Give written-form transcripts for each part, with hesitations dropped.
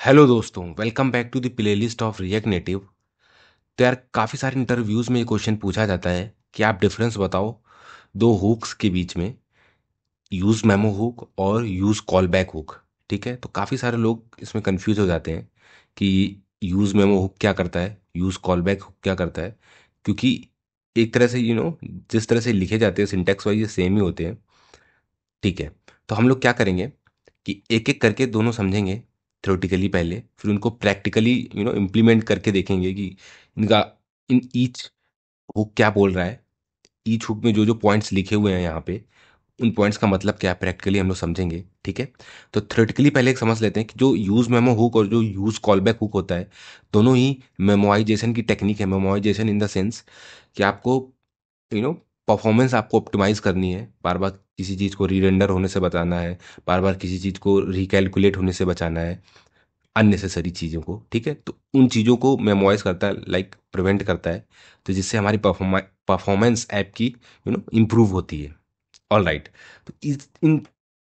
Hello दोस्तों, welcome back to the playlist of React Native. तो यार काफ़ी सारे इंटरव्यूज़ में ये क्वेश्चन पूछा जाता है कि आप डिफरेंस बताओ दो हुक्स के बीच में, यूज़ मेमो हुक और यूज़ कॉल बैक हुक। ठीक है, तो काफ़ी सारे लोग इसमें कंफ्यूज हो जाते हैं कि यूज़ मेमो हुक क्या करता है, यूज़ कॉल बैक हुक क्या करता है। क्योंकि एक तरह से जिस तरह से लिखे जाते हैं सिंटैक्स वाइज ये सेम ही होते हैं। ठीक है, तो हम लोग क्या करेंगे कि एक एक करके दोनों समझेंगे थ्योरेटिकली पहले, फिर उनको प्रैक्टिकली इम्प्लीमेंट करके देखेंगे कि इनका इन ईच हुक क्या बोल रहा है, ईच हुक में जो जो पॉइंट्स लिखे हुए हैं यहाँ पे उन पॉइंट्स का मतलब क्या है, प्रैक्टिकली हम लोग समझेंगे। ठीक है, तो थ्योरेटिकली पहले एक समझ लेते हैं कि जो यूज मेमो हुक और जो यूज कॉलबैक हुक होता है, दोनों ही मेमोराइजेशन की टेक्निक है। मेमोराइजेशन इन द सेंस कि आपको यू नो परफॉर्मेंस आपको ऑप्टिमाइज करनी है, बार बार किसी चीज़ को रीरेंडर होने से बचाना है, बार बार किसी चीज़ को रिकैलकुलेट होने से बचाना है, अननेसेसरी चीज़ों को। ठीक है, तो उन चीज़ों को मेमोराइज करता है, लाइक प्रिवेंट करता है, तो जिससे हमारी परफॉर्मेंस ऐप की इम्प्रूव होती है। ऑल राइट, तो इन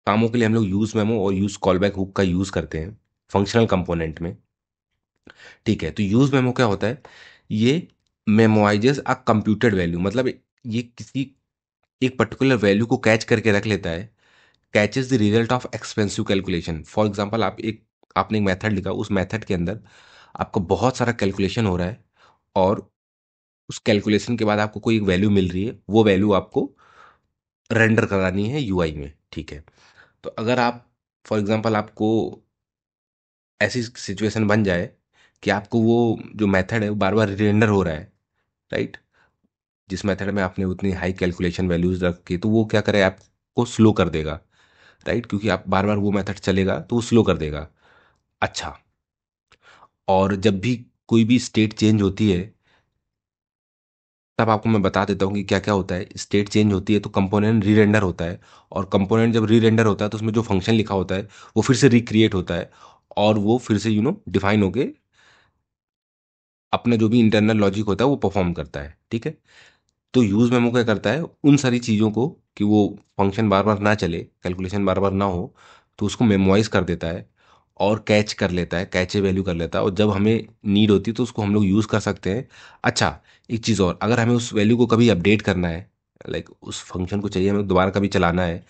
कामों के लिए हम लोग यूज मेमो और यूज कॉलबैक हुक का यूज करते हैं फंक्शनल कंपोनेंट में। ठीक है, तो यूज मेमो क्या होता है, ये मेमोराइजेस अ कंप्यूटेड वैल्यू, मतलब ये किसी एक पर्टिकुलर वैल्यू को कैच करके रख लेता है, catches the result of expensive calculation. For example आपने एक मेथड लिखा, उस मेथड के अंदर आपका बहुत सारा कैलकुलेशन हो रहा है, और उस कैलकुलेशन के बाद आपको कोई एक वैल्यू मिल रही है, वो वैल्यू आपको रेंडर करानी है यूआई में। ठीक है, तो अगर आप फॉर एग्जांपल आपको ऐसी सिचुएशन बन जाए कि आपको वो जो मेथड है वो बार बार रेंडर हो रहा है, राइट, जिस मेथड में आपने उतनी हाई कैलकुलेशन वैल्यूज रखी, तो वो क्या करे, आपको स्लो कर देगा, राइट, क्योंकि आप बार बार वो मेथड चलेगा तो वो स्लो कर देगा। अच्छा, और जब भी कोई भी स्टेट चेंज होती है, तब आपको मैं बता देता हूँ कि क्या क्या होता है। स्टेट चेंज होती है तो कंपोनेंट री रेंडर होता है, और कंपोनेंट जब री रेंडर होता है तो उसमें जो फंक्शन लिखा होता है वो फिर से रिक्रिएट होता है, और वो फिर से डिफाइन होके अपना जो भी इंटरनल लॉजिक होता है वो परफॉर्म करता है। ठीक है, तो यूज मेमो क्या करता है, उन सारी चीज़ों को कि वो फंक्शन बार बार ना चले, कैलकुलेशन बार बार ना हो, तो उसको मेमोराइज कर देता है और कैच कर लेता है, कैचे वैल्यू कर लेता है, और जब हमें नीड होती है तो उसको हम लोग यूज़ कर सकते हैं। अच्छा, एक चीज़ और, अगर हमें उस वैल्यू को कभी अपडेट करना है, लाइक उस फंक्शन को चाहिए हमें दोबारा कभी चलाना है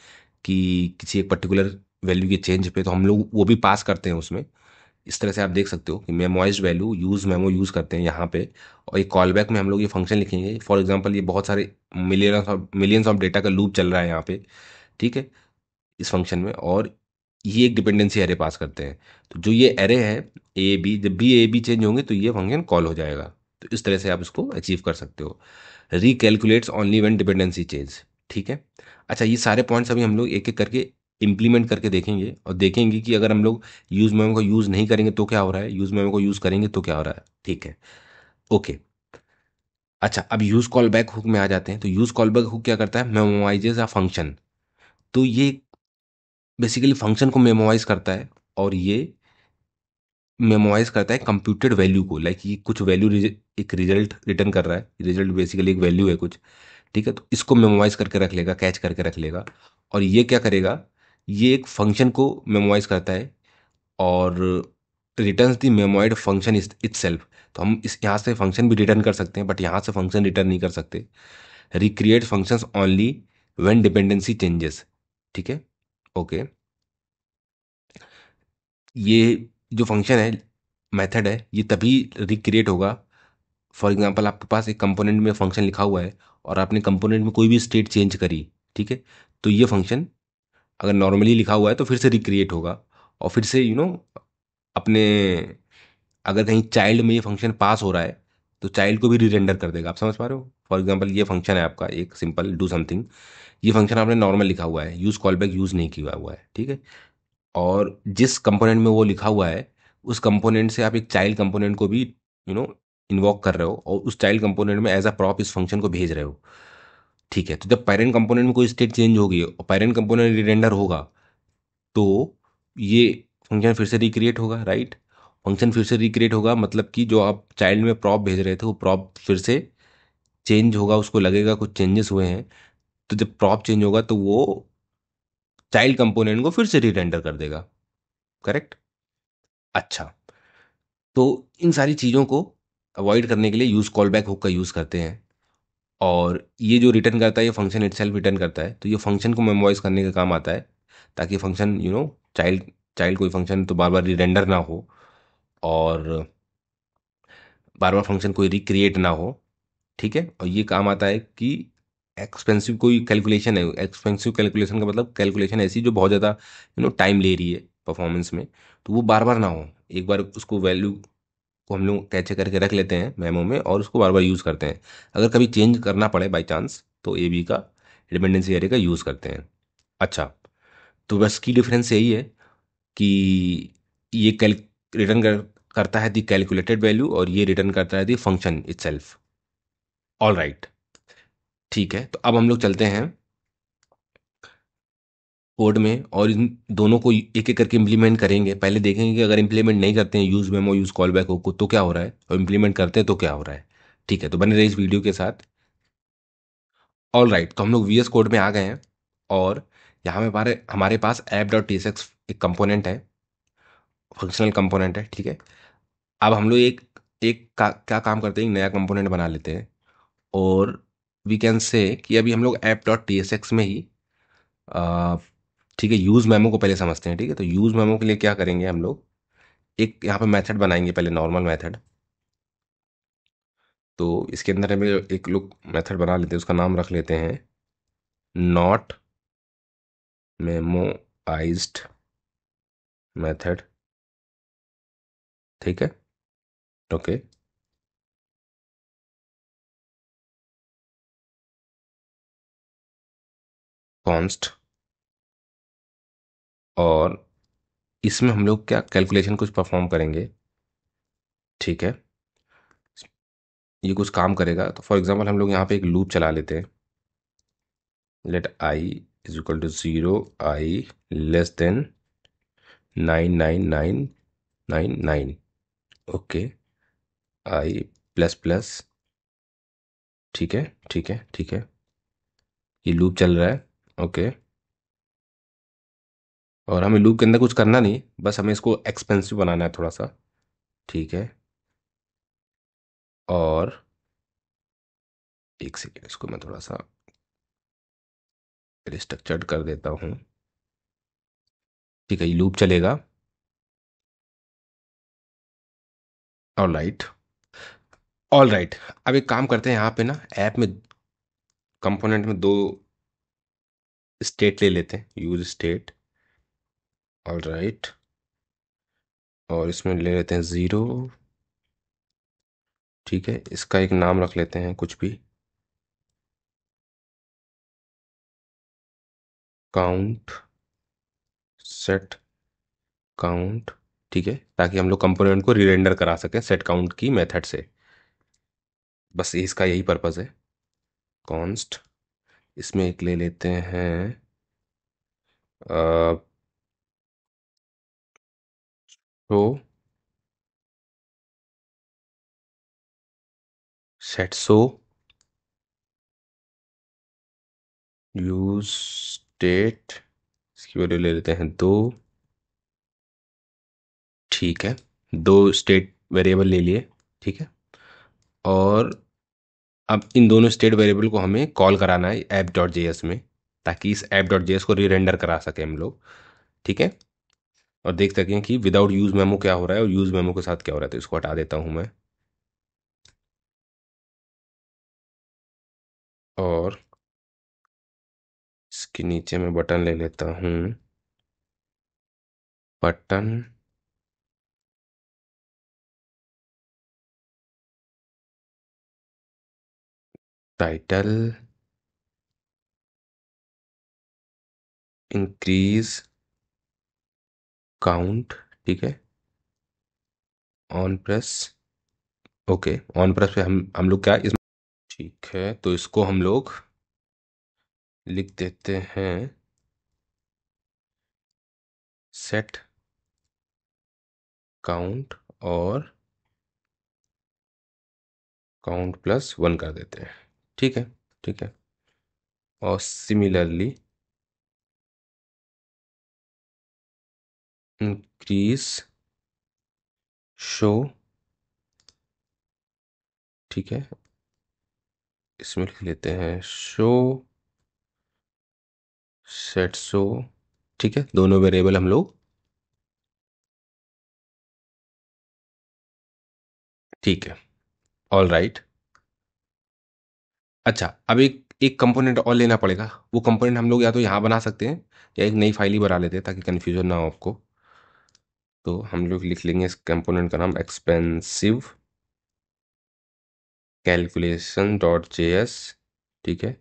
कि किसी एक पर्टिकुलर वैल्यू के चेंज पे, तो हम लोग वो भी पास करते हैं उसमें। इस तरह से आप देख सकते हो कि memorised value use memo use करते हैं यहाँ पे, और एक कॉल बैक में हम लोग ये फंक्शन लिखेंगे। फॉर एग्जांपल ये बहुत सारे मिलियंस ऑफ डेटा का लूप चल रहा है यहाँ पे। ठीक है, इस फंक्शन में, और ये एक डिपेंडेंसी एरे पास करते हैं। तो जो ये एरे है ए बी, जब भी ए बी चेंज होंगे तो ये फंक्शन कॉल हो जाएगा। तो इस तरह से आप इसको अचीव कर सकते हो, रिकैलकुलेट्स ओनली व्हेन डिपेंडेंसी चेंज। ठीक है, अच्छा, ये सारे पॉइंट्स अभी हम लोग एक एक करके इम्प्लीमेंट करके देखेंगे, और देखेंगे कि अगर हम लोग यूज मेमो को यूज नहीं करेंगे तो क्या हो रहा है, यूज मेमो को यूज करेंगे तो क्या हो रहा है। ठीक है, ओके। अच्छा, अब यूज कॉल बैक हुक में आ जाते हैं। तो यूज कॉल बैक हुक क्या करता है, मेमोराइजेज अ फंक्शन। तो ये बेसिकली फंक्शन को मेमोराइज करता है, और ये मेमोराइज करता है कंप्यूटेड वैल्यू को, लाइक ये कुछ वैल्यू एक रिजल्ट रिटर्न कर रहा है, रिजल्ट बेसिकली एक वैल्यू है कुछ। ठीक है, तो इसको मेमोराइज करके रख लेगा, कैच करके रख लेगा, और ये क्या करेगा, ये एक फंक्शन को मेमोराइज करता है और returns the memorised function itself. तो हम इस यहाँ से फंक्शन भी रिटर्न कर सकते हैं, बट यहाँ से फंक्शन रिटर्न नहीं कर सकते। Recreate functions only when dependency changes. ठीक है, ओके। ये जो फंक्शन है, मेथड है, ये तभी रिक्रिएट होगा। फॉर एग्जांपल आपके पास एक कंपोनेंट में फंक्शन लिखा हुआ है, और आपने कंपोनेंट में कोई भी स्टेट चेंज करी, ठीक है, तो ये फंक्शन अगर नॉर्मली लिखा हुआ है तो फिर से रिक्रिएट होगा, और फिर से अपने, अगर कहीं चाइल्ड में ये फंक्शन पास हो रहा है तो चाइल्ड को भी रीरेंडर कर देगा। आप समझ पा रहे हो, फॉर एग्जांपल ये फंक्शन है आपका एक सिंपल डू समथिंग, ये फंक्शन आपने नॉर्मल लिखा हुआ है, यूज कॉल बैक यूज नहीं किया हुआ है। ठीक है, और जिस कंपोनेंट में वो लिखा हुआ है उस कंपोनेंट से आप एक चाइल्ड कंपोनेंट को भी यू नो इन्वॉक कर रहे हो, और उस चाइल्ड कंपोनेंट में एज अ प्रॉप इस फंक्शन को भेज रहे हो। ठीक है, तो जब पेरेंट कंपोनेंट में कोई स्टेट चेंज होगी और पेरेंट कंपोनेंट रिरेंडर होगा, तो ये फंक्शन फिर से रिक्रिएट होगा, राइट। फंक्शन फिर से रिक्रिएट होगा, मतलब कि जो आप चाइल्ड में प्रॉप भेज रहे थे वो प्रॉप फिर से चेंज होगा, उसको लगेगा कुछ चेंजेस हुए हैं। तो जब प्रॉप चेंज होगा तो वो चाइल्ड कंपोनेंट को फिर से रिरेंडर कर देगा, करेक्ट। अच्छा, तो इन सारी चीज़ों को अवॉइड करने के लिए यूज़ कॉल बैक हुक का यूज़ करते हैं। और ये जो रिटर्न करता है, ये फंक्शन इटसेल्फ रिटर्न करता है, तो ये फंक्शन को मेमोराइज करने का काम आता है, ताकि फंक्शन चाइल्ड चाइल्ड कोई फंक्शन तो बार बार रिरेंडर ना हो, और बार बार फंक्शन कोई रिक्रिएट ना हो। ठीक है, और ये काम आता है कि एक्सपेंसिव कोई कैलकुलेशन है, एक्सपेंसिव कैलकुलेशन का मतलब कैलकुलेशन ऐसी जो बहुत ज़्यादा टाइम ले रही है परफॉर्मेंस में, तो वो बार बार ना हो। एक बार उसको वैल्यू को हम लोग कैचे करके रख लेते हैं मेमो में, और उसको बार बार यूज़ करते हैं। अगर कभी चेंज करना पड़े बाई चांस, तो ए बी का डिपेंडेंसी एरे का यूज़ करते हैं। अच्छा, तो बस की डिफरेंस यही है कि ये कैल रिटर्न करता है दी कैलकुलेटेड वैल्यू, और ये रिटर्न करता है the function itself. All right, ठीक है, तो अब हम लोग चलते हैं कोड में, और इन दोनों को एक एक करके इम्प्लीमेंट करेंगे। पहले देखेंगे कि अगर इम्प्लीमेंट नहीं करते हैं use memo use call back को, तो क्या हो रहा है, और इम्प्लीमेंट करते हैं तो क्या हो रहा है। ठीक है, तो बने रहे इस वीडियो के साथ। ऑल राइट, तो हम लोग वी एस कोड में आ गए हैं, और यहाँ में हमारे हमारे पास app dot T S X एक कंपोनेंट है, फंक्शनल कंपोनेंट है। ठीक है, अब हम लोग एक एक क्या काम करते हैं, एक नया कंपोनेंट बना लेते हैं, और वी कैन से कि अभी हम लोग app dot T S x में ही आ, ठीक है, यूज़ मेमो को पहले समझते हैं। ठीक है, तो यूज़ मेमो के लिए क्या करेंगे हम लोग, एक यहाँ पे मेथड बनाएंगे, पहले नॉर्मल मेथड। तो इसके अंदर हमें एक लोग मेथड बना लेते हैं, उसका नाम रख लेते हैं नॉट मेमोआइज्ड मेथड। ठीक है, ओके, कॉन्स्ट, और इसमें हम लोग क्या कैलकुलेशन कुछ परफॉर्म करेंगे। ठीक है, ये कुछ काम करेगा, तो फॉर एग्जांपल हम लोग यहाँ पे एक लूप चला लेते हैं, let I is equal to 0, I less than 99999। Okay, I plus plus. ठीक है, ठीक है, ठीक है, ये लूप चल रहा है। ओके, और हमें लूप के अंदर कुछ करना नहीं, बस हमें इसको एक्सपेंसिव बनाना है थोड़ा सा। ठीक है, और एक सेकेंड, इसको मैं थोड़ा सा रिस्ट्रक्चर्ड कर देता हूँ। ठीक है, ये लूप चलेगा। ऑल राइट, ऑल राइट, अब एक काम करते हैं, यहाँ पे ना ऐप में कंपोनेंट में दो स्टेट ले लेते हैं, यूज स्टेट। ऑल राइट, और इसमें ले लेते हैं ज़ीरो। ठीक है, इसका एक नाम रख लेते हैं कुछ भी, काउंट, सेट काउंट। ठीक है, ताकि हम लोग कंपोनेंट को रीरेंडर करा सकें सेट काउंट की मेथड से। बस इसका यही पर्पज़ है। कॉन्स्ट, इसमें एक ले लेते हैं तो सेट सो यूज स्टेट, इसकी वैल्यू ले लेते हैं दो। ठीक है, दो स्टेट वेरिएबल ले लिए। ठीक है, और अब इन दोनों स्टेट वेरिएबल को हमें कॉल कराना है ऐप डॉट जे एस में, ताकि इस ऐप डॉट जे एस को रीरेंडर करा सके हम लोग। ठीक है, और देख सकें कि विदाउट यूज मेमो क्या हो रहा है और यूज मेमो के साथ क्या हो रहा है। तो इसको हटा देता हूं मैं, और इसके नीचे मैं बटन ले लेता हूं, बटन टाइटल इंक्रीज काउंट। ठीक है, on press. Okay, on press पे हम लोग क्या इस, ठीक है, तो इसको हम लोग लिख देते हैं सेट काउंट, और काउंट प्लस वन कर देते हैं। ठीक है, ठीक है, और सिमिलरली इंक्रीज शो, ठीक है, इसमें लिख लेते हैं शो सेट शो, ठीक है, दोनों वेरिएबल हम लोग, ठीक है, ऑल राइट। अच्छा, अब एक एक कंपोनेंट और लेना पड़ेगा। वो कंपोनेंट हम लोग या तो यहाँ बना सकते हैं या एक नई फाइल ही बना लेते हैं ताकि कन्फ्यूजन ना हो आपको। तो हम लोग लिख लेंगे इस कंपोनेंट का नाम expensive calculation dot J S, ठीक है,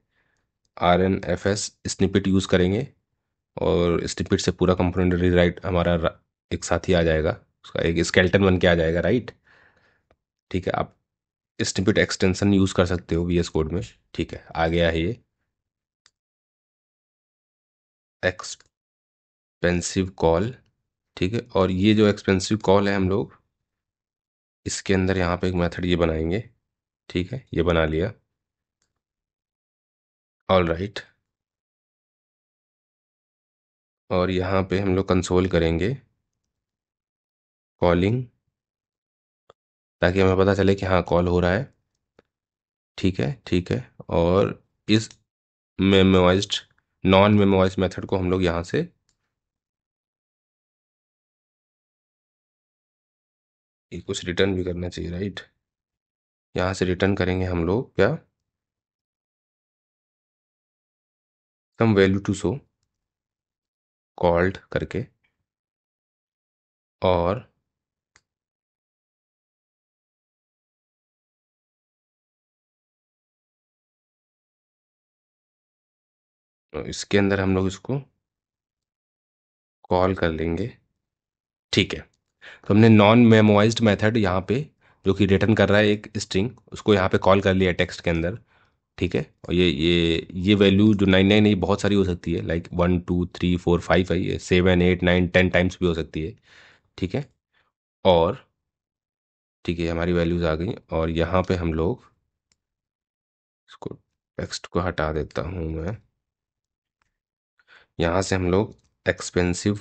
R N F S snippet use करेंगे और स्निपेट से पूरा कंपोनेंट रीराइट हमारा एक साथ ही आ जाएगा, उसका एक स्केलेटन बन के आ जाएगा, राइट। ठीक है, आप स्निपेट एक्सटेंशन यूज़ कर सकते हो वी एस कोड में। ठीक है, आ गया है ये एक्सपेंसिव कॉल, ठीक है, और ये जो एक्सपेंसिव कॉल है हम लोग इसके अंदर यहाँ पे एक मेथड ये बनाएंगे, ठीक है, ये बना लिया, ऑल राइट। और यहाँ पे हम लोग कंसोल करेंगे कॉलिंग, ताकि हमें पता चले कि हाँ कॉल हो रहा है, ठीक है, ठीक है। और इस मेमोराइज्ड नॉन मेमोराइज्ड मेथड को हम लोग यहाँ से ये कुछ रिटर्न भी करना चाहिए, राइट। यहाँ से रिटर्न करेंगे हम लोग क्या, some value to show called करके, और इसके अंदर हम लोग इसको कॉल कर लेंगे, ठीक है। तो हमने नॉन मेमोराइज्ड मेथड यहाँ पे जो कि रिटर्न कर रहा है एक स्ट्रिंग, उसको यहाँ पे कॉल कर लिया टेक्स्ट के अंदर, ठीक है। और ये वैल्यू जो 99 है ये बहुत सारी हो सकती है, लाइक 1 2 3 4 5 है, ये 7 8 9 10 टाइम्स भी हो सकती है, ठीक है। और ठीक है, हमारी वैल्यूज़ आ गई और यहाँ पे हम लोग इसको टेक्स्ट को हटा देता हूँ मैं, यहाँ से हम लोग एक्सपेंसिव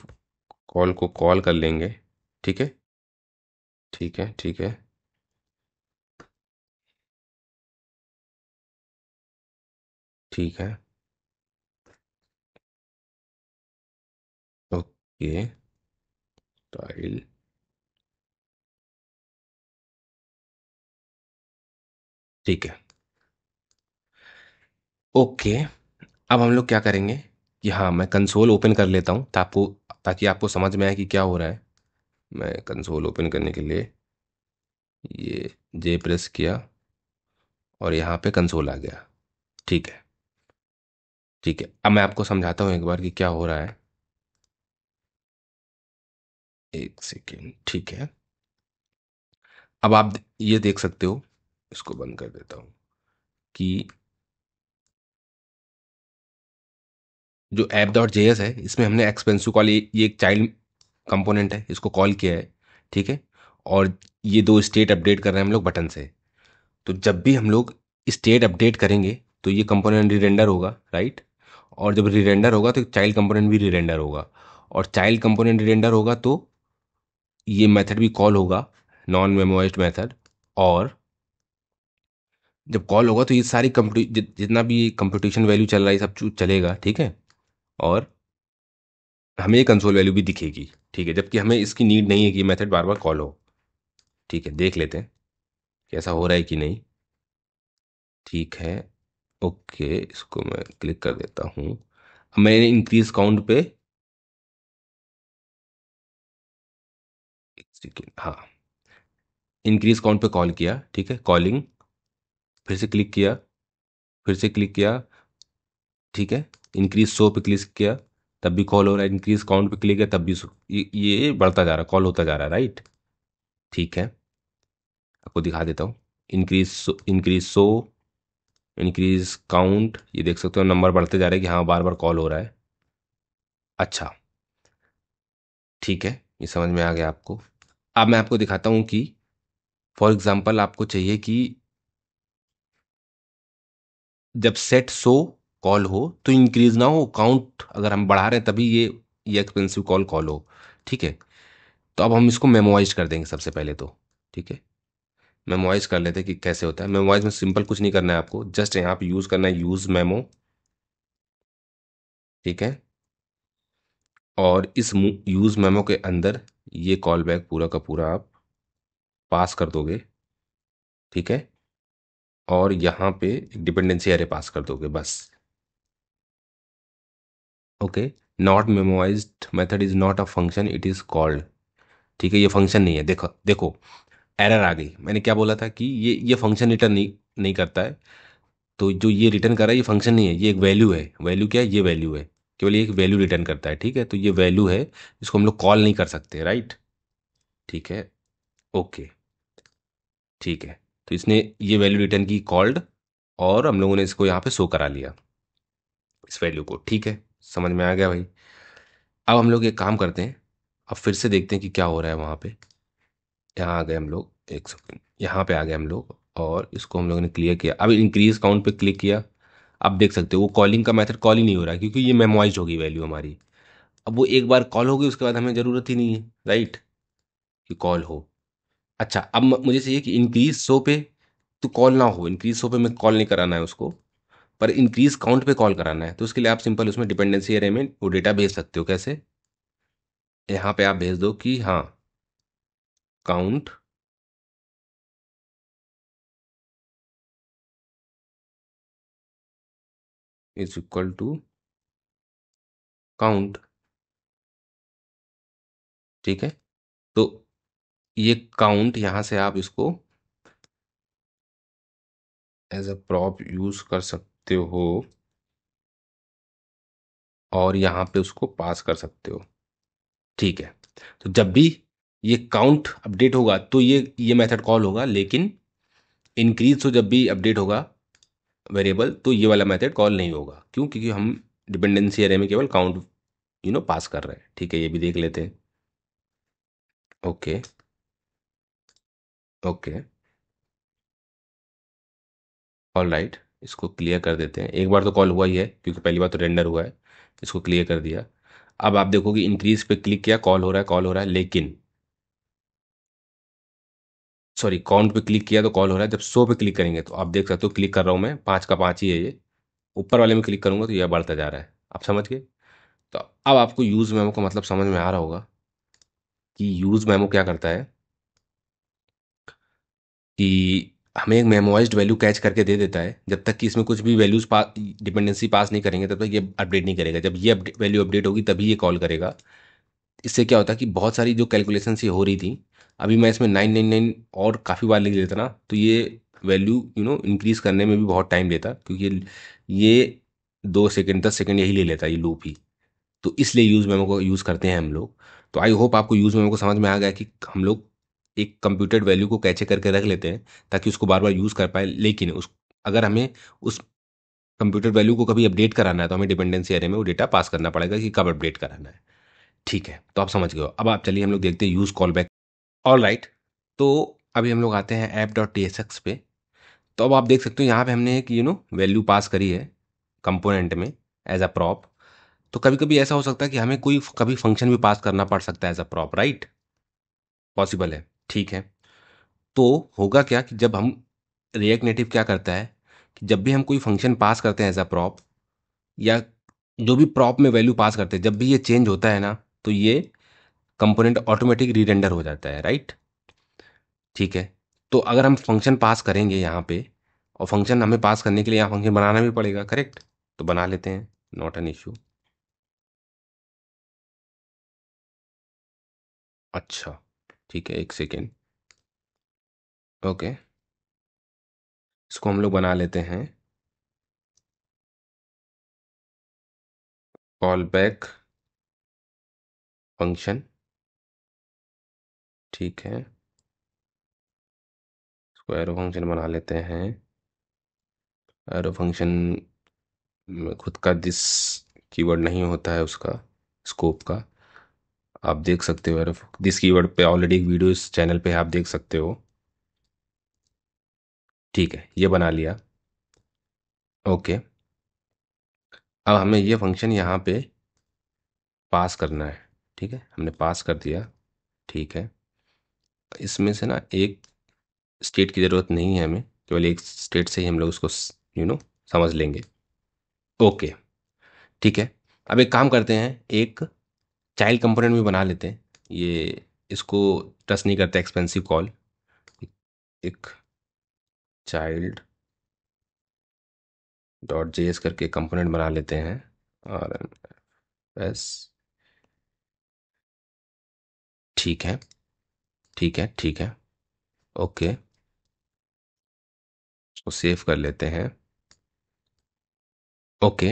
कॉल को कॉल कर लेंगे, ठीक है, ठीक है, ठीक है, ठीक है, ओके, टाइल, ठीक है, ओके। अब हम लोग क्या करेंगे कि हाँ मैं कंसोल ओपन कर लेता हूँ ताकि आपको समझ में आए कि क्या हो रहा है। मैं कंसोल ओपन करने के लिए ये जे प्रेस किया और यहाँ पे कंसोल आ गया, ठीक है, ठीक है। अब मैं आपको समझाता हूँ एक बार कि क्या हो रहा है, एक सेकेंड, ठीक है। अब आप ये देख सकते हो, इसको बंद कर देता हूँ, कि जो ऐप डॉट जे एस है इसमें हमने एक्सपेंसिव कॉल, ये एक चाइल्ड कंपोनेंट है, इसको कॉल किया है, ठीक है। और ये दो स्टेट अपडेट कर रहे हैं हम लोग बटन से। तो जब भी हम लोग स्टेट अपडेट करेंगे तो ये कंपोनेंट रीरेंडर होगा, राइट। और जब रीरेंडर होगा तो चाइल्ड कंपोनेंट भी रीरेंडर होगा, और चाइल्ड कंपोनेंट रीरेंडर होगा तो ये मेथड भी कॉल होगा, नॉन मेमोराइज्ड मेथड। और जब कॉल होगा तो ये सारी जितना भी कंप्यूटेशन वैल्यू चल रहा है ये सब चलेगा, ठीक है। और हमें ये कंसोल वैल्यू भी दिखेगी, ठीक है, जबकि हमें इसकी नीड नहीं है कि मेथड बार बार कॉल हो। ठीक है, देख लेते हैं कैसा हो रहा है कि नहीं, ठीक है, ओके, इसको मैं क्लिक कर देता हूँ। अब मैंने इंक्रीज काउंट पे एक सेकेंड, हाँ, इंक्रीज काउंट पे कॉल किया, ठीक है, कॉलिंग, फिर से क्लिक किया, फिर से क्लिक किया, ठीक है, इंक्रीज शो पे क्लिक किया तब भी कॉल हो रहा है, इंक्रीज काउंट पे क्लिक किया तब भी ये बढ़ता जा रहा है, कॉल होता जा रहा है, राइट। ठीक है, आपको दिखा देता हूँ, इंक्रीज शो, इंक्रीज काउंट, ये देख सकते हो नंबर बढ़ते जा रहे हैं कि हाँ बार बार कॉल हो रहा है। अच्छा, ठीक है, ये समझ में आ गया आपको। अब मैं आपको दिखाता हूँ कि फॉर एग्जाम्पल आपको चाहिए कि जब सेट शो कॉल हो तो इंक्रीज ना हो काउंट, अगर हम बढ़ा रहे हैं तभी ये एक्सपेंसिव कॉल कॉल हो, ठीक है। तो अब हम इसको मेमोराइज कर देंगे सबसे पहले तो। ठीक है, मेमोराइज कर लेते हैं कि कैसे होता है। मेमोराइज में सिंपल कुछ नहीं करना है आपको, जस्ट यहाँ पे यूज़ करना है यूज़ मेमो। ठीक है, और इस यूज़ मेमो के अंदर ये कॉल बैक पूरा का पूरा आप पास कर दोगे। ठीक है, और यहाँ पे एक डिपेंडेंसी एरे पास कर दोगे बस। Okay, not memorised method is not a function, it is called. ठीक है, ये फंक्शन नहीं है। देखो देखो, एरर आ गई। मैंने क्या बोला था कि ये फंक्शन रिटर्न नहीं नहीं करता है। तो जो ये रिटर्न कर रहा है ये फंक्शन नहीं है, ये एक वैल्यू है। वैल्यू क्या है? ये वैल्यू है, केवल ये एक वैल्यू रिटर्न करता है। ठीक है, तो ये वैल्यू है, इसको हम लोग कॉल नहीं कर सकते, राइट? ठीक है, ओके, ठीक है। तो इसने ये वैल्यू रिटर्न की कॉल्ड, और हम लोगों ने इसको यहाँ पे शो करा लिया, इस वैल्यू को। ठीक है, समझ में आ गया भाई? अब हम लोग एक काम करते हैं, अब फिर से देखते हैं कि क्या हो रहा है वहाँ पे। यहाँ आ गए हम लोग, एक सेकंड, यहाँ पे आ गए हम लोग, और इसको हम लोगों ने क्लियर किया। अब इंक्रीज काउंट पे क्लिक किया। आप देख सकते हो वो कॉलिंग का मेथड कॉल ही नहीं हो रहा है, क्योंकि ये मेमोराइज हो गई वैल्यू हमारी। अब वो एक बार कॉल हो गई, उसके बाद हमें ज़रूरत ही नहीं है, राइट, कि कॉल हो। अच्छा, अब मुझे चाहिए कि इंक्रीज शो पे तो कॉल ना हो। इंक्रीज शो पे मैं कॉल नहीं कराना है उसको, पर इंक्रीज काउंट पे कॉल कराना है। तो उसके लिए आप सिंपल उसमें डिपेंडेंसी एरे में वो डेटा भेज सकते हो। कैसे? यहाँ पे आप भेज दो कि हाँ, count is equal to count. ठीक है, तो ये काउंट यहाँ से आप इसको एज अ प्रॉप यूज कर सकते हो, और यहाँ पे उसको पास कर सकते हो। ठीक है, तो जब भी ये काउंट अपडेट होगा तो ये मेथड कॉल होगा, लेकिन इंक्रीज तो जब भी अपडेट होगा वेरिएबल, तो ये वाला मेथड कॉल नहीं होगा। क्यों? क्योंकि हम डिपेंडेंसी एरे में केवल काउंट पास कर रहे हैं। ठीक है, ये भी देख लेते हैं। ओके, ओके, ऑल राइट, इसको क्लियर कर देते हैं। एक बार तो कॉल हुआ ही है, क्योंकि पहली बार तो रेंडर हुआ है। इसको क्लियर कर दिया। अब आप देखोगे इंक्रीज पे क्लिक किया, कॉल हो रहा है, कॉल हो रहा है, लेकिन सॉरी, काउंट पे क्लिक किया तो कॉल हो रहा है। जब 100 पे क्लिक करेंगे तो आप देख सकते हो, क्लिक कर रहा हूँ मैं, 5 का 5 ही है ये। ऊपर वाले में क्लिक करूंगा तो यह बढ़ता जा रहा है। आप समझ गए? तो अब आपको यूज मेमो का मतलब समझ में आ रहा होगा कि यूज मेमो क्या करता है, कि हमें एक मेमोराइज्ड वैल्यू कैच करके दे देता है। जब तक कि इसमें कुछ भी वैल्यूज डिपेंडेंसी पास नहीं करेंगे, तब तक ये अपडेट नहीं करेगा। जब ये वैल्यू अपडेट होगी तभी ये कॉल करेगा। इससे क्या होता है कि बहुत सारी जो कैलकुलेशन ये हो रही थी, अभी मैं इसमें 999 और काफ़ी बार लिख देता ना, तो ये वैल्यू इंक्रीज करने में भी बहुत टाइम लेता, क्योंकि ये 2 सेकेंड 10 सेकेंड यही ले लेता ये लूप ही। तो इसलिए यूज़ मेमो को यूज़ करते हैं हम लोग। तो आई होप आपको यूज़ मेमो को समझ में आ गया कि हम लोग एक कंप्यूटेड वैल्यू को कैचे करके रख लेते हैं, ताकि उसको बार बार यूज़ कर पाए। लेकिन उस अगर हमें उस कंप्यूटर वैल्यू को कभी अपडेट कराना है, तो हमें डिपेंडेंसी एरे में वो डेटा पास करना पड़ेगा कि कब अपडेट कराना है। ठीक है, तो आप समझ गए हो। अब आप चलिए हम लोग देखते हैं use call back. All right, तो अभी हम लोग आते हैं app dot T S x पे। तो अब आप देख सकते हो यहाँ पे हमने एक वैल्यू पास करी है कंपोनेंट में एज अ प्रॉप। तो कभी कभी ऐसा हो सकता है कि हमें कोई कभी फंक्शन भी पास करना पड़ सकता है as a prop, right? Possible है। ठीक है, तो होगा क्या कि जब हम रिएक्ट नेटिव क्या करता है कि जब भी हम कोई फंक्शन पास करते हैं एज अ प्रॉप, या जो भी प्रॉप में वैल्यू पास करते हैं, जब भी ये चेंज होता है ना, तो ये कंपोनेंट ऑटोमेटिक रीरेंडर हो जाता है, राइट? ठीक है, तो अगर हम फंक्शन पास करेंगे यहाँ पे, और फंक्शन हमें पास करने के लिए यहाँ फंक्शन बनाना भी पड़ेगा, करेक्ट? तो बना लेते हैं, नॉट एन इशू। अच्छा, ठीक है, एक सेकेंड। ओके, इसको हम लोग बना लेते हैं कॉल बैक फंक्शन। ठीक है, इसको एरो फंक्शन बना लेते हैं। एरो फंक्शन में खुद का दिस कीवर्ड नहीं होता है उसका, स्कोप का। आप देख सकते हो एरो दिस कीवर्ड पे ऑलरेडी एक वीडियो इस चैनल पे आप देख सकते हो। ठीक है, ये बना लिया। ओके, अब हमें ये फंक्शन यहाँ पे पास करना है। ठीक है, हमने पास कर दिया। ठीक है, इसमें से ना एक स्टेट की ज़रूरत नहीं है हमें, केवल एक स्टेट से ही हम लोग उसको समझ लेंगे। ओके, ठीक है। अब एक काम करते हैं, एक चाइल्ड कंपोनेंट भी बना लेते हैं। ये इसको टच नहीं करते एक्सपेंसिव कॉल। एक चाइल्ड डॉट जेएस करके कंपोनेंट बना लेते हैं। और एस, ठीक है, ठीक है, ठीक है। ओके, उसको सेव कर लेते हैं। ओके,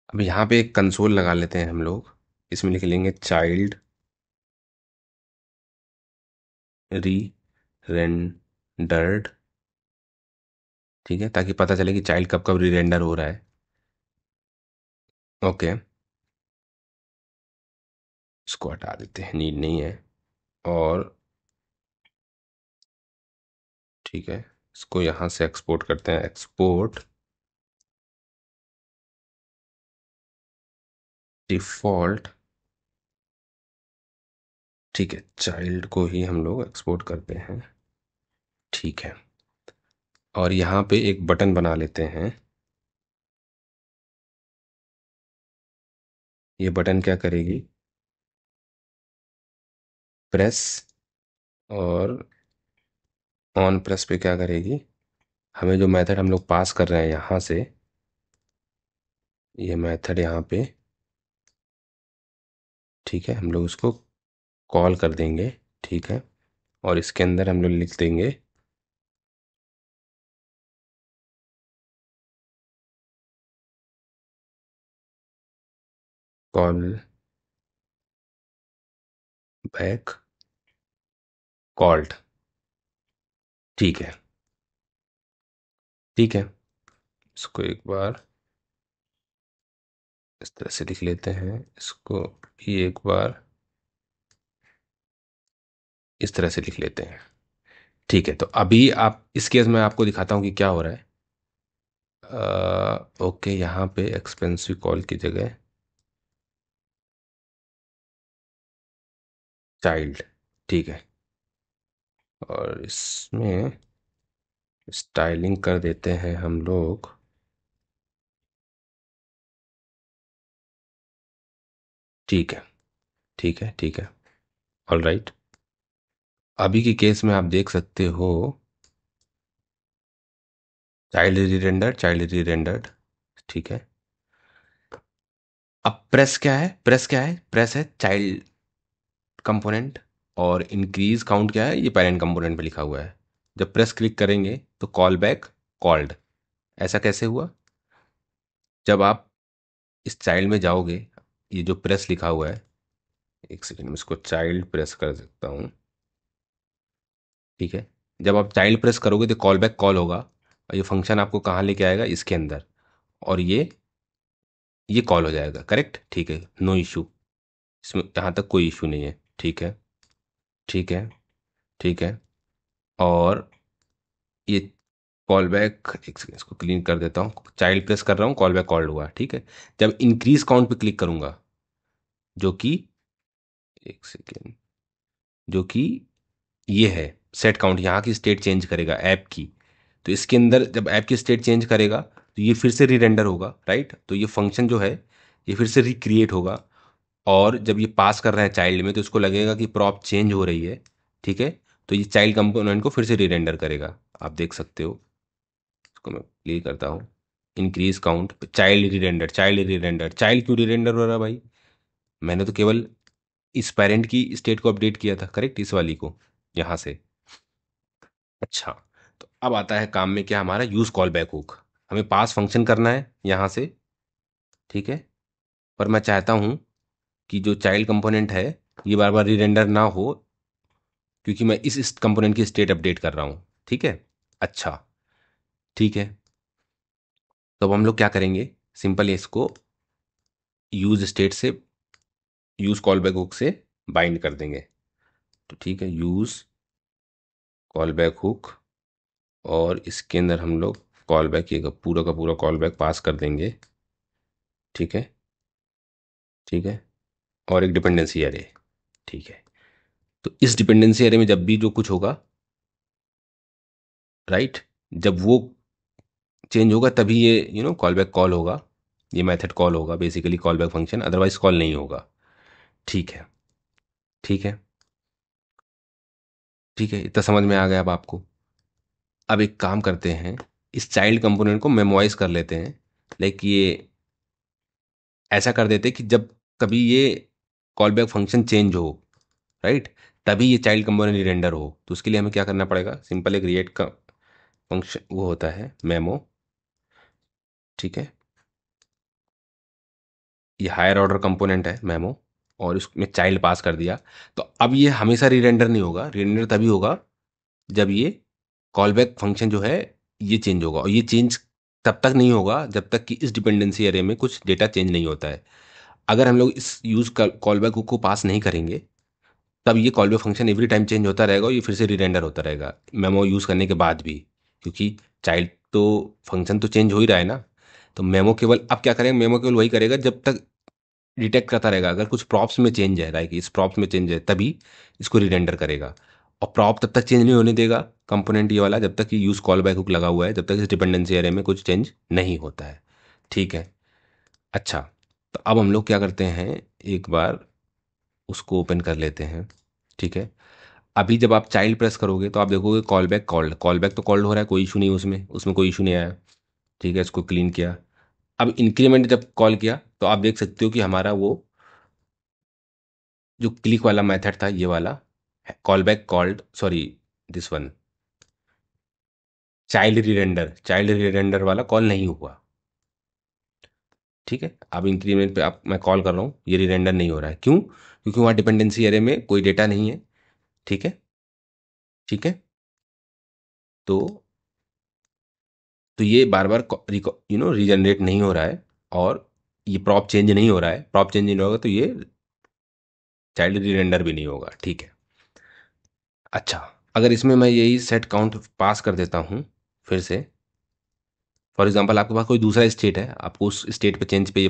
अब यहाँ पे एक कंसोल लगा लेते हैं हम लोग। इसमें लिख लेंगे चाइल्ड री रेंडर्ड, ठीक है, ताकि पता चले कि चाइल्ड कब कब री रेंडर हो रहा है। ओके, इसको हटा देते हैं, नीड नहीं है। और ठीक है, इसको यहाँ से एक्सपोर्ट करते हैं, एक्सपोर्ट डिफ़ॉल्ट। ठीक है, चाइल्ड को ही हम लोग एक्सपोर्ट करते हैं। ठीक है, और यहाँ पे एक बटन बना लेते हैं। ये बटन क्या करेगी, प्रेस, और ऑन प्रेस पे क्या करेगी, हमें जो मेथड हम लोग पास कर रहे हैं यहाँ से, ये मेथड यहाँ पे, ठीक है, हम लोग उसको कॉल कर देंगे। ठीक है, और इसके अंदर हम लोग लिख देंगे कॉल बैक कॉल्ड। ठीक है, ठीक है, इसको एक बार इस तरह से लिख लेते हैं, इसको भी एक बार इस तरह से लिख लेते हैं। ठीक है, तो अभी आप इस केस में आपको दिखाता हूँ कि क्या हो रहा है। ओके, यहाँ पे एक्सपेंसिव कॉल की जगह चाइल्ड, ठीक है, और इसमें स्टाइलिंग कर देते हैं हम लोग। ठीक है, ठीक है, ठीक है, ऑल राइट। अभी के केस में आप देख सकते हो, चाइल्ड री रेंडर्ड, चाइल्ड री रेंडर्ड, ठीक है। अब प्रेस क्या है, प्रेस क्या है, प्रेस है चाइल्ड कंपोनेंट, और इंक्रीज काउंट क्या है, ये पेरेंट कंपोनेंट पे लिखा हुआ है। जब प्रेस क्लिक करेंगे तो कॉल बैक कॉल्ड, ऐसा कैसे हुआ, जब आप इस चाइल्ड में जाओगे, ये जो प्रेस लिखा हुआ है, एक सेकंड में इसको चाइल्ड प्रेस कर सकता हूँ। ठीक है, जब आप चाइल्ड प्रेस करोगे तो कॉल बैक कॉल होगा, और ये फंक्शन आपको कहाँ लेके आएगा, इसके अंदर, और ये कॉल हो जाएगा, करेक्ट, ठीक है, नो इशू, इसमें यहाँ तक कोई इशू नहीं है। ठीक है, ठीक है, ठीक है, और ये कॉल बैक, एक सेकंड इसको क्लीन कर देता हूँ, चाइल्ड प्रेस कर रहा हूँ, कॉल बैक कॉल्ड हुआ, ठीक है। जब इंक्रीज काउंट पे क्लिक करूंगा, जो कि, एक सेकेंड, जो कि ये है सेट काउंट, यहाँ की स्टेट चेंज करेगा ऐप की, तो इसके अंदर जब ऐप की स्टेट चेंज करेगा तो ये फिर से री रेंडर होगा, राइट, तो ये फंक्शन जो है ये फिर से रिक्रिएट होगा। और जब ये पास कर रहा है चाइल्ड में तो इसको लगेगा कि प्रॉप चेंज हो रही है, ठीक है, तो ये चाइल्ड कंपोनेंट को फिर से री रेंडर करेगा, आप देख सकते हो। इसको मैं प्ले करता हूँ, इंक्रीज काउंट, चाइल्ड री रेंडर, चाइल्ड री रेंडर, चाइल्ड क्यों री रेंडर हो रहा है भाई, मैंने तो केवल इस पेरेंट की स्टेट को अपडेट किया था, करेक्ट, इस वाली को यहाँ से। अच्छा, तो अब आता है काम में क्या, हमारा यूज कॉल बैक हुक, हमें पास फंक्शन करना है यहाँ से, ठीक है, पर मैं चाहता हूँ कि जो चाइल्ड कंपोनेंट है ये बार बार री रेंडर ना हो, क्योंकि मैं इस कंपोनेंट की स्टेट अपडेट कर रहा हूँ, ठीक है। अच्छा, ठीक है, तो अब हम लोग क्या करेंगे, सिंपल इसको यूज स्टेट से, यूज कॉल बैक हुक से बाइंड कर देंगे। तो ठीक है, यूज कॉल बैक हुक, और इसके अंदर हम लोग कॉल बैक, ये पूरा का पूरा कॉल बैक पास कर देंगे, ठीक है, ठीक है, और एक डिपेंडेंसी अरे, ठीक है। तो इस डिपेंडेंसी एरे में जब भी जो कुछ होगा, राइट, जब वो चेंज होगा तभी ये कॉल बैक कॉल होगा, ये मेथड कॉल होगा, basically call back function, otherwise call नहीं होगा। ठीक है, ठीक है, ठीक है, इतना समझ में आ गया अब आपको। अब एक काम करते हैं, इस चाइल्ड कंपोनेंट को मेमोराइज कर लेते हैं। लाइक ये ऐसा कर देते हैं कि जब कभी ये कॉल बैक फंक्शन चेंज हो, राइट, तभी ये चाइल्ड कंपोनेंट रेंडर हो। तो उसके लिए हमें क्या करना पड़ेगा, सिंपल एक रिएक्ट का फंक्शन वो होता है मेमो, ठीक है, ये हायर ऑर्डर कंपोनेंट है मेमो, और उसमें चाइल्ड पास कर दिया। तो अब ये हमेशा रीरेंडर नहीं होगा, रीरेंडर तभी होगा जब ये कॉल बैक फंक्शन जो है ये चेंज होगा, और ये चेंज तब तक नहीं होगा जब तक कि इस डिपेंडेंसी एरे में कुछ डेटा चेंज नहीं होता है। अगर हम लोग इस यूज कॉल बैक को पास नहीं करेंगे, तब ये call back function every time change होता रहेगा और ये फिर से रीरेंडर होता रहेगा मेमो यूज़ करने के बाद भी, क्योंकि चाइल्ड तो फंक्शन तो चेंज हो ही रहा है ना। तो मेमो केवल अब क्या करेंगे, मेमो केवल वही करेगा जब तक डिटेक्ट करता रहेगा, अगर कुछ प्रॉप्स में चेंज है, लाइक इस प्रॉप्स में चेंज है, तभी इसको रीरेंडर करेगा। और प्रॉप तब तक चेंज नहीं होने देगा कंपोनेंट ये वाला, जब तक कि यूज़ कॉल बैक हुक लगा हुआ है, जब तक इस डिपेंडेंसी एरे में कुछ चेंज नहीं होता है। ठीक है, अच्छा, तो अब हम लोग क्या करते हैं, एक बार उसको ओपन कर लेते हैं। ठीक है, अभी जब आप चाइल्ड प्रेस करोगे तो आप देखोगे call back called, call back तो कॉल्ड हो रहा है, कोई इशू नहीं उसमें, उसमें कोई इशू नहीं आया। ठीक है, इसको क्लीन किया। अब इंक्रीमेंट जब कॉल किया तो आप देख सकते हो कि हमारा वो जो क्लिक वाला मेथड था, ये वाला call back called, sorry, this one, child rerender वाला कॉल नहीं हुआ। ठीक है, अब इंक्रीमेंट पे आप मैं कॉल कर रहा हूँ, ये रिरेंडर नहीं हो रहा है, क्यों? क्योंकि वहाँ डिपेंडेंसी एरे में कोई डेटा नहीं है। ठीक है, ठीक है, तो ये बार बार रीजनरेट नहीं हो रहा है, और ये प्रॉप चेंज नहीं हो रहा है, प्रॉप चेंज नहीं होगा तो ये चाइल्ड रीरेंडर भी नहीं होगा। ठीक है, अच्छा, अगर इसमें मैं यही सेट काउंट पास कर देता हूँ फिर से, फॉर एग्जांपल आपके पास कोई दूसरा स्टेट है, आपको उस स्टेट पे चेंज पे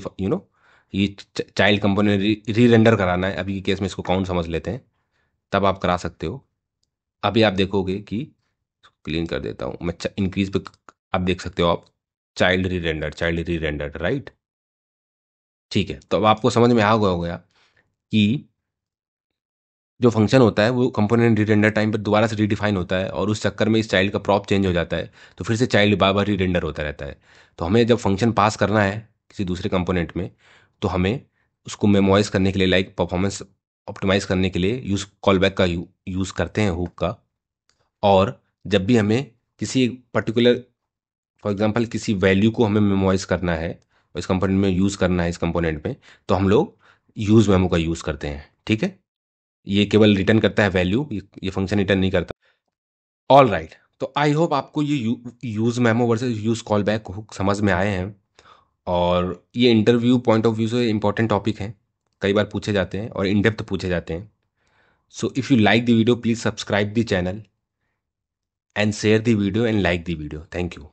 ये चाइल्ड कंपोनेंट री रेंडर कराना है, अभी के केस में इसको काउंट समझ लेते हैं, तब आप करा सकते हो। अभी आप देखोगे कि, क्लीन कर देता हूँ मैं, इंक्रीज पे आप देख सकते हो आप, चाइल्ड री रेंडर, राइट। ठीक है, तो अब आपको समझ में आ गया होगा कि जो फंक्शन होता है वो कंपोनेंट रीरेंडर टाइम पर दोबारा से रीडिफाइन होता है, और उस चक्कर में इस चाइल्ड का प्रॉप चेंज हो जाता है, तो फिर से चाइल्ड बार बार रीरेंडर होता रहता है। तो हमें जब फंक्शन पास करना है किसी दूसरे कंपोनेंट में, तो हमें उसको मेमोराइज करने के लिए, लाइक परफॉर्मेंस ऑप्टिमाइज करने के लिए यूज़ कॉल बैक का यूज़ करते हैं, हुक का। और जब भी हमें किसी पर्टिकुलर, फॉर एग्जांपल किसी वैल्यू को हमें मेमोराइज करना है और इस कंपोनेंट में यूज़ करना है, इस कंपोनेंट में, तो हम लोग यूज़ मेमो का यूज़ करते हैं। ठीक है, ये केवल रिटर्न करता है वैल्यू, ये फंक्शन रिटर्न नहीं करता। ऑल राइट, तो आई होप आपको ये use memo versus use call back hook समझ में आए हैं, और ये इंटरव्यू पॉइंट ऑफ व्यू से इंपॉर्टेंट टॉपिक हैं, कई बार पूछे जाते हैं और इन डेप्थ पूछे जाते हैं। So if you like the video, please subscribe the channel and share the video and like the video. Thank you.